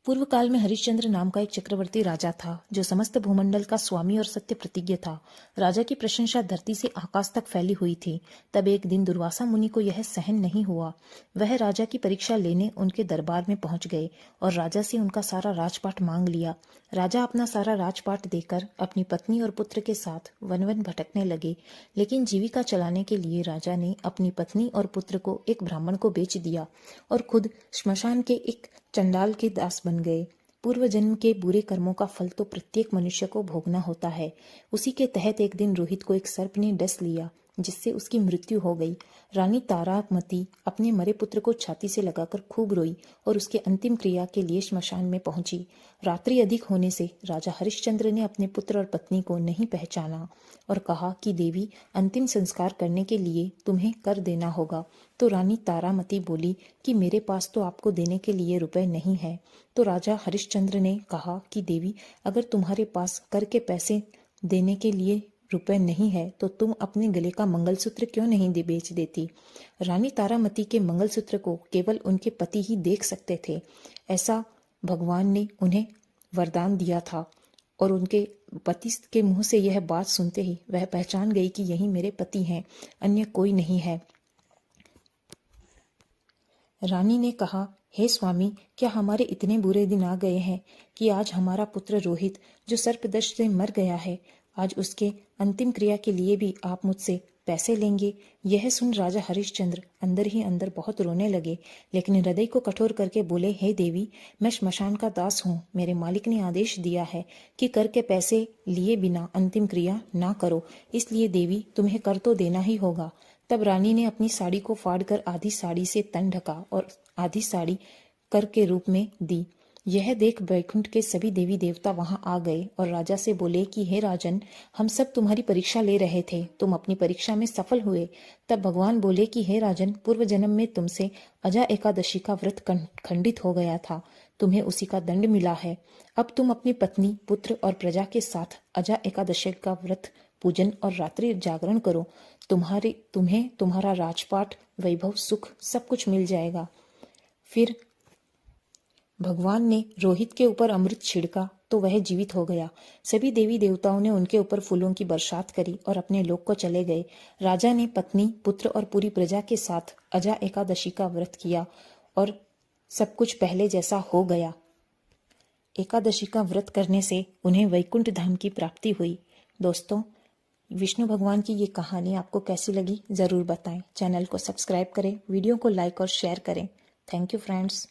पूर्व काल में हरिश्चंद्र नाम का एक चक्रवर्ती राजा था जो समस्त भूमंडल का स्वामी और सत्य प्रतिज्ञ था। राजा की प्रशंसा धरती से आकाश तक फैली हुई थी। तब एक दिन दुर्वासा मुनि को यह सहन नहीं हुआ। वह राजा की परीक्षा लेने उनके दरबार में पहुंच गए और राजा से उनका सारा राजपाट मांग लिया। राजा अपना सारा राजपाट देकर अपनी पत्नी और पुत्र के साथ वन वन भटकने लगे। लेकिन जीविका चलाने के लिए राजा ने अपनी पत्नी और पुत्र को एक ब्राह्मण को बेच दिया और खुद श्मशान के एक चंडाल के दास बन गए। पूर्व जन्म के बुरे कर्मों का फल तो प्रत्येक मनुष्य को भोगना होता है। उसी के तहत एक दिन रोहित को एक सर्प ने डस लिया जिससे उसकी मृत्यु हो गई। रानी तारामती अपने मरे पुत्र को छाती से लगाकर खूब रोई और उसके अंतिम क्रिया के लिए श्मशान में पहुंची। रात्रि अधिक होने से राजा हरिश्चंद्र ने अपने पुत्र और पत्नी को नहीं पहचाना और कहा कि देवी, अंतिम संस्कार करने के लिए तुम्हें कर देना होगा। तो रानी तारामती बोली कि मेरे पास तो आपको देने के लिए रुपए नहीं है। तो राजा हरिश्चंद्र ने कहा कि देवी, अगर तुम्हारे पास कर के पैसे देने के लिए रुपए नहीं है तो तुम अपने गले का मंगलसूत्र क्यों नहीं बेच देती। रानी तारामती के मंगलसूत्र को केवल उनके पति ही देख सकते थे। ऐसा भगवान ने उन्हें वरदान दिया था और उनके पति के मुंह से यह बात सुनते ही वह पहचान गई कि यही मेरे पति हैं, अन्य कोई नहीं है। रानी ने कहा, हे स्वामी, क्या हमारे इतने बुरे दिन आ गए हैं कि आज हमारा पुत्र रोहित जो सर्पदंश से मर गया है, आज उसके अंतिम क्रिया के लिए भी आप मुझसे पैसे लेंगे। यह सुन राजा हरिश्चंद्र अंदर ही अंदर बहुत रोने लगे, लेकिन हृदय को कठोर करके बोले, हे देवी, मैं श्मशान का दास हूँ। मेरे मालिक ने आदेश दिया है कि कर के पैसे लिए बिना अंतिम क्रिया ना करो, इसलिए देवी तुम्हें कर तो देना ही होगा। तब रानी ने अपनी साड़ी को फाड़कर आधी साड़ी से तन ढका और आधी साड़ी कर के रूप में दी। यह देख वैकुंठ के सभी देवी देवता वहां आ गए और राजा से बोले कि हे राजन, हम सब तुम्हारी परीक्षा ले रहे थे, तुम अपनी परीक्षा में सफल हुए। तब भगवान बोले कि हे राजन, पूर्व जन्म में तुमसे अजा एकादशी का व्रत खंडित हो गया था, तुम्हें उसी का दंड मिला है। अब तुम अपनी पत्नी, पुत्र और प्रजा के साथ अजा एकादशी का व्रत पूजन और रात्रि जागरण करो। तुम्हें तुम्हारा राजपाट, वैभव, सुख सब कुछ मिल जाएगा। फिर भगवान ने रोहित के ऊपर अमृत छिड़का तो वह जीवित हो गया। सभी देवी देवताओं ने उनके ऊपर फूलों की बरसात करी और अपने लोक को चले गए। राजा ने पत्नी, पुत्र और पूरी प्रजा के साथ अजा एकादशी का व्रत किया और सब कुछ पहले जैसा हो गया। एकादशी का व्रत करने से उन्हें वैकुंठ धाम की प्राप्ति हुई। दोस्तों, विष्णु भगवान की ये कहानी आपको कैसी लगी ज़रूर बताएं। चैनल को सब्सक्राइब करें, वीडियो को लाइक और शेयर करें। Thank you friends.